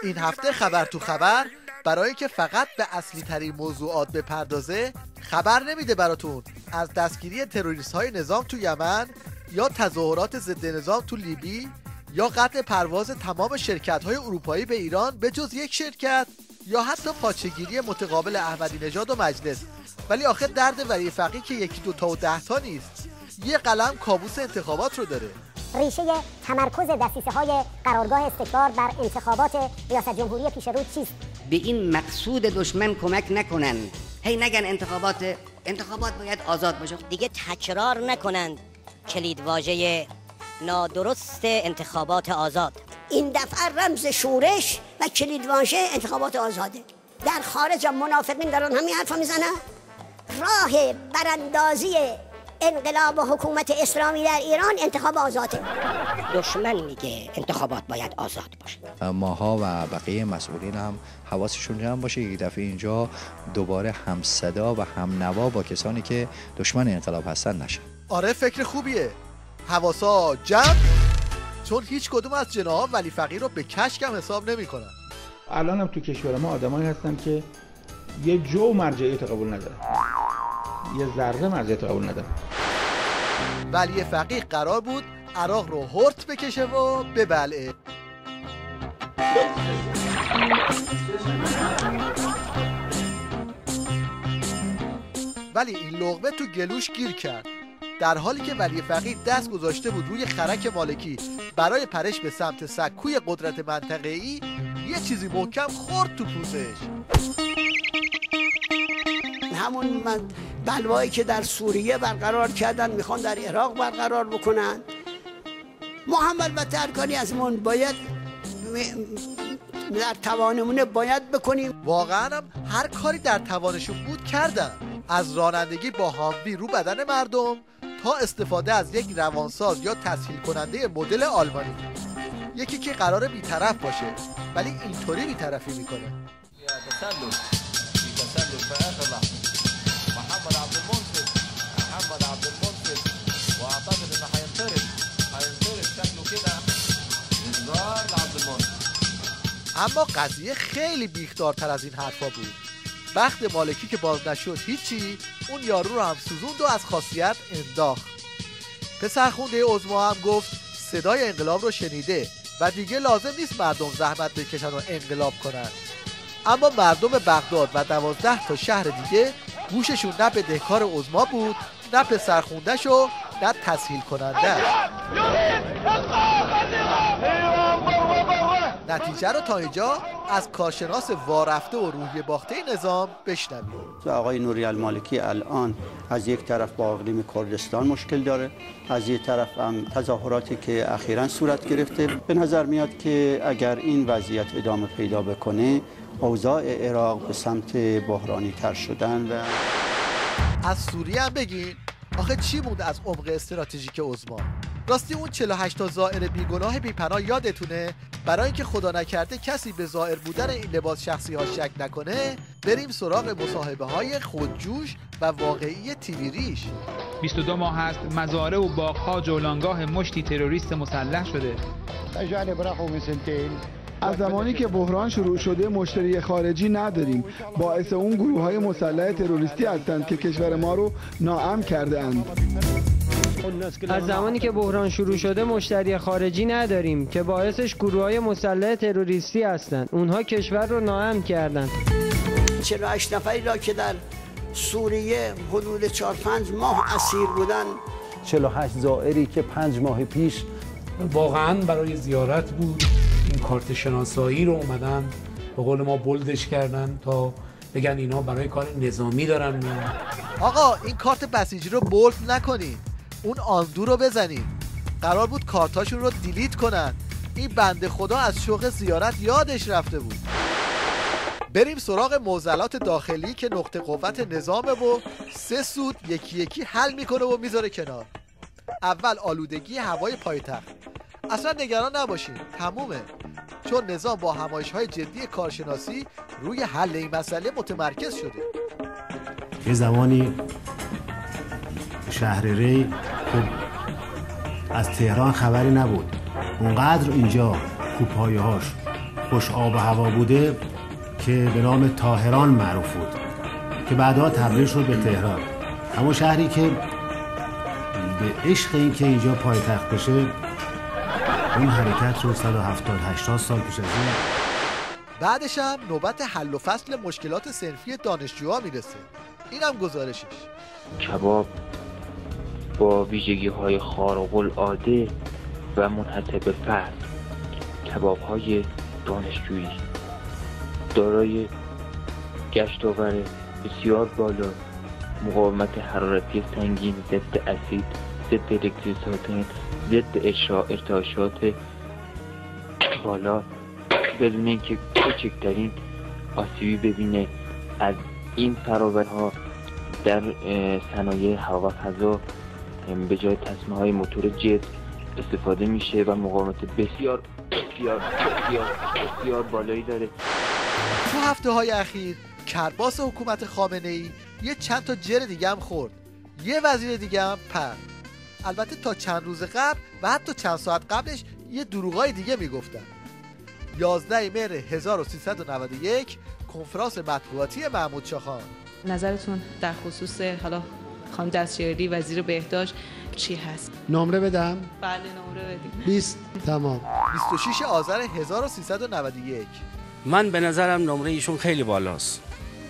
این هفته خبر تو خبر برای اینکه فقط به اصلی ترین موضوعات بپردازه خبر نمیده براتون از دستگیری تروریست های نظام تو یمن یا تظاهرات ضد نظام تو لیبی یا قطع پرواز تمام شرکت های اروپایی به ایران به جز یک شرکت یا حتی پاچه‌گیری متقابل احمدی نژاد و مجلس. ولی آخه درد ولی فقیه که یکی دوتا و 10 تا نیست، یه قلم کابوس انتخابات رو داره. ریشه تمرکز دسیسه‌های قرارگاه استکبار بر انتخابات ریاست جمهوری پیش رو چیست؟ به این مقصود دشمن کمک نکنند. هی نگن انتخابات باید آزاد باشه. دیگه تکرار نکنند کلیدواژه نادرست انتخابات آزاد. این دفعه رمز شورش و کلیدواژه انتخابات آزاده. در خارج منافقین دارن همین حرفا میزنن. راه براندازی انقلاب و حکومت اسلامی در ایران انتخاب آزاده. دشمن میگه انتخابات باید آزاد باشه. ماها و بقیه مسئولین هم حواسشون جمع باشه یک دفعه اینجا دوباره هم صدا و هم نوا با کسانی که دشمن انقلاب هستن نشه. آره فکر خوبیه. حواسا جمع، چون هیچ کدوم از جناح ولی فقیه رو به کشکم حساب نمی‌کنن. الان هم تو کشور ما آدمایی هستن که یه جو مرجعیت قبول ندارن، یه ذره مرجعیت قبول ندارن. ولی فقیه قرار بود عراق رو هرت بکشه و ببلعه. ولی این لقمه تو گلوش گیر کرد، در حالی که ولی فقیه دست گذاشته بود روی خرک مالکی برای پرش به سمت سکوی قدرت منطقه‌ای، یه چیزی محکم خورد تو پوزش. همون بلوایی که در سوریه برقرار کردن میخوان در عراق برقرار بکنن. ما هم البته ارکانی ازمون باید در توانمونه باید بکنیم. واقعا هم هر کاری در توانشون بود کردن، از رانندگی با هاموی رو بدن مردم تا استفاده از یک روانساز یا تسهیل کننده مدل آلمانی. یکی که قراره بی‌طرف باشه ولی اینطوری بی‌طرفی میکنه. اما قضیه خیلی بیخدارتر از این حرفا بود. بخت مالکی که باز نشد هیچی، اون یارو رو هم سوزوند و از خاصیت انداخت. پسرخونده عظما هم گفت صدای انقلاب رو شنیده و دیگه لازم نیست مردم زحمت بکشن و انقلاب کنن. اما مردم بغداد و 12 تا شهر دیگه گوششون نه به دهکار عظما بود، نه پسرخونده‌ش و نه تسهیل کننده‌اش. نتیجه رو تا اینجا از کارشناس وارفته و روحیه باخته نظام بشنویم. آقای نوری المالکی الان از یک طرف با اقلیم کردستان مشکل داره، از یک طرف هم تظاهراتی که اخیراً صورت گرفته. به نظر میاد که اگر این وضعیت ادامه پیدا بکنه اوضاع عراق به سمت بحرانی تر شدن. و از سوریه هم بگین، آخه چی بود از عمق استراتژیک عظما؟ راستی اون 48 تا زائر بیگناه بیپناه یادتونه؟ برای اینکه خدا نکرده کسی به زائر بودن این لباس شخصی ها شک نکنه، بریم سراغ مصاحبه های خودجوش و واقعی تیوی ریش. 22 ماه است مزارع و باغ‌ها جولانگاه مشتی تروریست مسلح شده. از زمانی که بحران شروع شده مشتری خارجی نداریم. باعث اون گروه‌های مسلح تروریستی هستند که کشور ما رو ناامن کرده اند. از زمانی که بحران شروع شده مشتری خارجی نداریم که باعثش گروه‌های مسلح تروریستی هستند. اونها کشور رو ناامن کردند. 48 نفری را که در سوریه حدود 4-5 ماه اسیر بودن، 48 زائری که 5 ماه پیش واقعاً برای زیارت بود، این کارت شناسایی رو اومدن به قول ما بولدش کردن تا بگن اینا برای کار نظامی دارن میان. آقا این کارت بسیجی رو بولد نکنین، اون آندو رو بزنین. قرار بود کارتاشون رو دیلیت کنن. این بنده خدا از شوق زیارت یادش رفته بود. بریم سراغ معضلات داخلی که نقطه قوت نظامه و 3 سود یکی یکی حل میکنه و میذاره کنار. اول آلودگی هوای پایتخت. اصلا نگران نباشین، تمومه، چون نظام با همایش‌های جدی کارشناسی روی حل این مسئله متمرکز شده. یه زمانی شهر ری خب از تهران خبری نبود، اونقدر اینجا کوپایه‌هاش خوش آب و هوا بوده که به نام طاهران معروف بود که بعدها تبدیل شد به تهران. همون شهری که به عشق این که اینجا پایتخت بشه اون حرکت رو 170-80 سال پیش از این. بعدش هم نوبت حل و فصل مشکلات صنفی دانشجوها میرسه. اینم گزارشش. کباب با ویژگی‌های خارق‌العاده و منحصر به فرد، کباب‌های دانشجویی دارای گشتاور بسیار بالا، مقاومت حرارتی سنگین، ضد اسید، ضد الکتریسیته، ضد ارتعاشات بالا، بدون اینکه کوچکترین آسیبی ببینه. از این فراورها در صنایع هوا و فضا به جای تصمیم‌های موتور جت استفاده میشه و مقاومت بسیار بالایی داره. تو هفته‌های اخیر کرباس حکومت خامنه‌ای یه چند تا جر دیگه هم خورد. یه وزیر دیگه هم پر. البته تا چند روز قبل و حتی چند ساعت قبلش یه دروغای دیگه میگفتن. 11 مهر 1391 کنفرانس مطبوعاتی محمود شاخان. نظرتون در خصوص حالا خانم دستیاری وزیر بهداشت چی هست؟ نمره بدم؟ بله نمره بدیم. 20 تمام. 26 آذر 1391. من به نظرم نمره ایشون خیلی بالاست.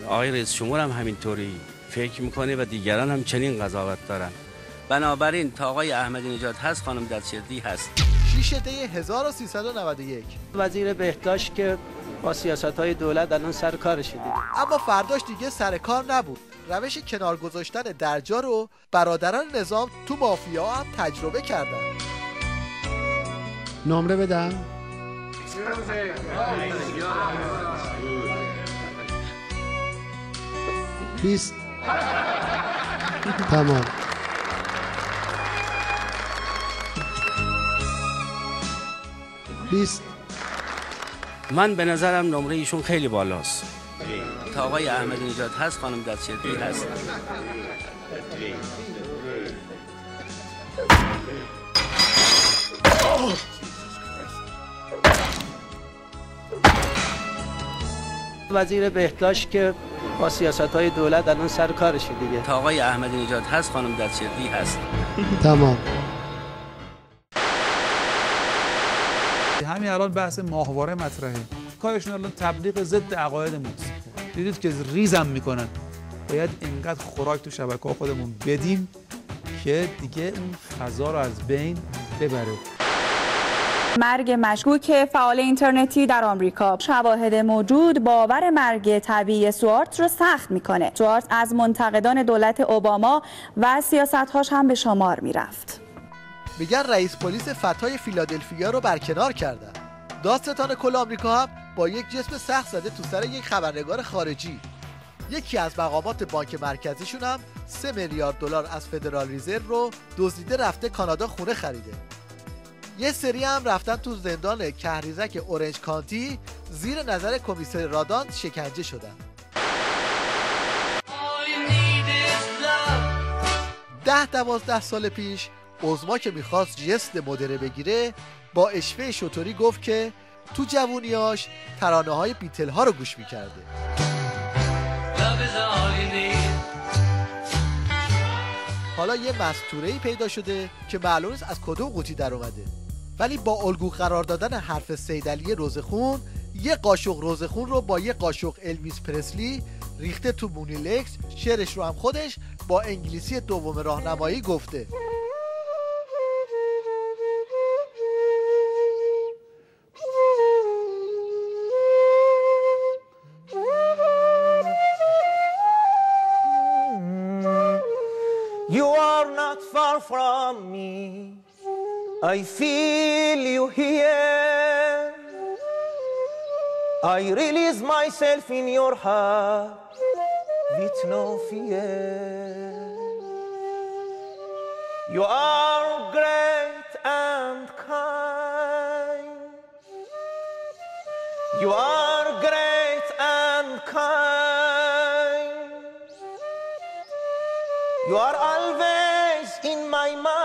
آقای رئیس جمهور هم همینطوری فکر میکنه و دیگران هم چنین قضاوت دارن. بنابراین تا آقای احمدی نژاد هست خانم دستیاری هست. 6 دی 1391. وزیر بهداشت که با سیاست‌های دولت الان سر کارشه دیگه. اما فرداش دیگه سر کار نبود. روش کنار گذاشتن درجا رو برادران نظام تو مافیا هم تجربه کردن. نمره بدم؟ بیست تمام. بیست. من به نظرم نمره ایشون خیلی بالاست. تا آقای احمدی نژاد هست خانم دستیاری هست. وزیر بهداشت که با سیاست‌های دولت الان سر کارشه دیگه. تا آقای احمدی نژاد هست خانم دستیاری هست. تمام. همین الان بحث ماهواره مطرحه. کارشون الان تبلیغ ضد عقاید ماست. دیدید که ریزم میکنن. باید اینقدر خوراک تو شبکه‌ها خودمون بدیم که دیگه اون فضا رو از بین ببره. مرگ مشکوک فعال اینترنتی در آمریکا. شواهد موجود باور مرگ طبیعی سوارت رو سخت میکنه. سوارت از منتقدان دولت اوباما و سیاست‌هاش هم به شمار میرفت. میگن رئیس پلیس فتای فیلادلفیا رو برکنار کردن. دادستان کل آمریکا هم با یک جسم سخت زده تو سر یک خبرنگار خارجی. یکی از مقامات بانک مرکزیشون هم 3 میلیارد دلار از فدرال رزرو رو دزدیده رفته کانادا خونه خریده. یه سری هم رفتن تو زندان کهریزک اورنج کانتی زیر نظر کمیسر رادان شکنجه شدن. 10-12 سال پیش عظما که میخواست جست مدره بگیره با اشوه شطوری گفت که تو جوونیاش ترانه های بیتل ها رو گوش میکرده. حالا یه مستوره‌ای پیدا شده که معلوم نیست از کدوم قوطی در اومده، ولی با الگو قرار دادن حرف سیدعلی روزخون یه قاشق روزخون رو با یه قاشق الویس پرسلی ریخته تو مونیلکس. شعرش رو هم خودش با انگلیسی دوم راهنمایی گفته. You are not far from me. I feel you here. I release myself in your heart with no fear. You are great and kind. You are great and kind. You are always in my mind.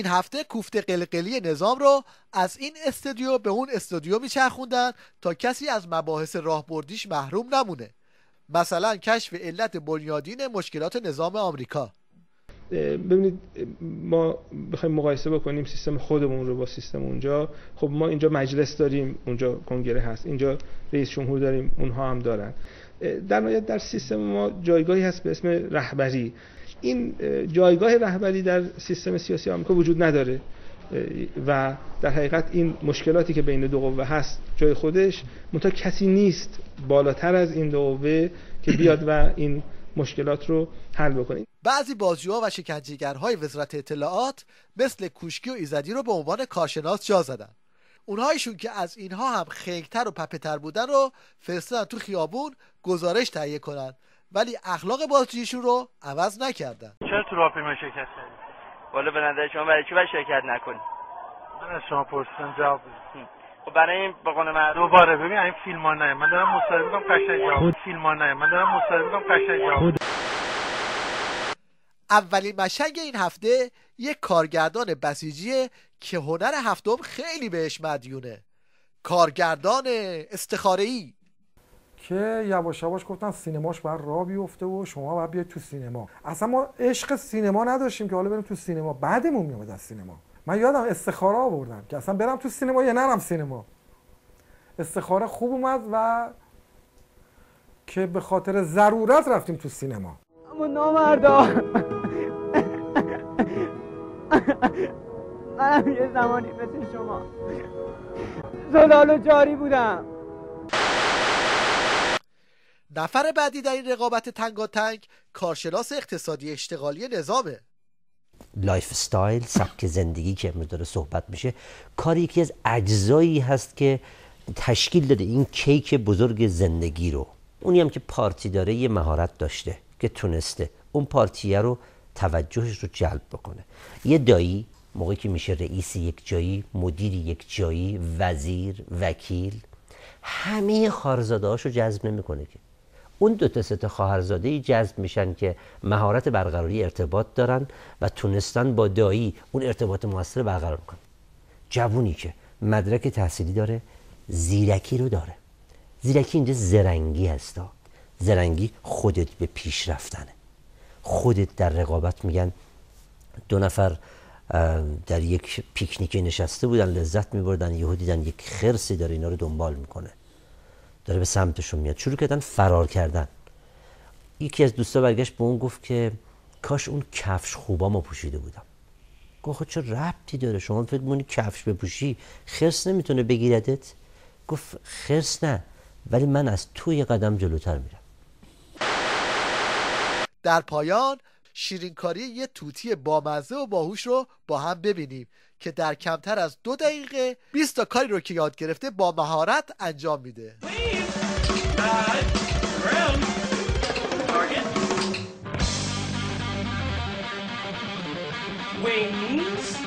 این هفته کوفته قلقلی نظام رو از این استودیو به اون استودیو میچرخوندن تا کسی از مباحث راهبردیش محروم نمونه. مثلا کشف علت بنیادین مشکلات نظام آمریکا. ببینید ما بخوایم مقایسه بکنیم سیستم خودمون رو با سیستم اونجا، خب ما اینجا مجلس داریم، اونجا کنگره هست، اینجا رئیس جمهور داریم، اونها هم دارن. در نهایت در سیستم ما جایگاهی هست به اسم رهبری. این جایگاه رهبری در سیستم سیاسی آمریکا وجود نداره و در حقیقت این مشکلاتی که بین دو قوه هست جای خودش، منتها کسی نیست بالاتر از این دو قوه که بیاد و این مشکلات رو حل بکنه. بعضی بازجوها و شکنجهگرهای وزارت اطلاعات مثل کوشکی و ایزدی رو به عنوان کارشناس جا زدن. اونهایشون که از اینها هم خنگ‌تر و پپه‌تر بودن رو فرستادن تو خیابون گزارش تهیه کنن، ولی اخلاق بازجوییشون رو عوض نکردن. چرا تو راهپیمایی شرکت کردی؟ والا به نظر شما برای چی باید شرکت نکنی؟ من از شما پرسیدم جواب بدید. خب برای این به قول معروف دوباره ببین این فیلم‌ها نه، من دارم مصاحبه می‌کنم قشنگ جواب. فیلم‌ها نه، من دارم مصاحبه می‌کنم قشنگ جواب. اولین مشهد این هفته یک کارگردان بسیجیه که هنر هفتم خیلی بهش مدیونه. کارگردان استخاره‌ای که یواش یواش گفتن سینماش باید راه بیفته و شما باید بیاید تو سینما. اصلا ما عشق سینما نداشتیم که حالا بریم تو سینما، بعدمون میاد از سینما. من یادم استخاره آوردم که اصلا برم تو سینما یا نرم سینما. استخاره خوب اومد و که به خاطر ضرورت رفتیم تو سینما. اما نامردا منم یه زمانی مثل شما زلال و جاری بودم. نفر بعدی در این رقابت تنگاتنگ کارشناس اقتصادی اشتغالی نظامه. لایف استایل، سبک زندگی که امروز داره صحبت میشه، کاری یکی از اجزایی هست که تشکیل داده این کیک بزرگ زندگی رو. اونی هم که پارتی داره یه مهارت داشته که تونسته اون پارتیه رو توجهش رو جلب بکنه. یه دایی موقعی که میشه رئیس یک جایی، مدیر یک جایی، وزیر، وکیل، همه خواهرزاده‌هاش رو جذب نمیکنه که اون دو تا سه تا خواهرزاده‌ای جذب میشن که مهارت برقراری ارتباط دارن و تونستن با دایی اون ارتباط موثر برقرار کنن. جوونی که مدرک تحصیلی داره، زیرکی رو داره. زیرکی اینجا زرنگی هستا. زرنگی خودت به پیش رفتنه. خودت در رقابت، میگن دو نفر در یک پیکنیک نشسته بودن لذت میبردن، یهو دیدن یک خرسی داره اینا رو دنبال میکنه، داره به سمتشون میاد، شروع کردن فرار کردن. یکی از دوستا برگشت به اون گفت که کاش اون کفش خوبامو پوشیده بودم. گفت چه ربطی داره، شما فکر می‌کنی کفش بپوشی خرس نمیتونه بگیردت؟ گفت خرس نه، ولی من از تو یه قدم جلوتر میرم. در پایان شیرینکاری یه توتی بامزه و باهوش رو با هم ببینیم که در کمتر از 2 دقیقه 20 تا کاری رو که یاد گرفته با مهارت انجام میده. Wings.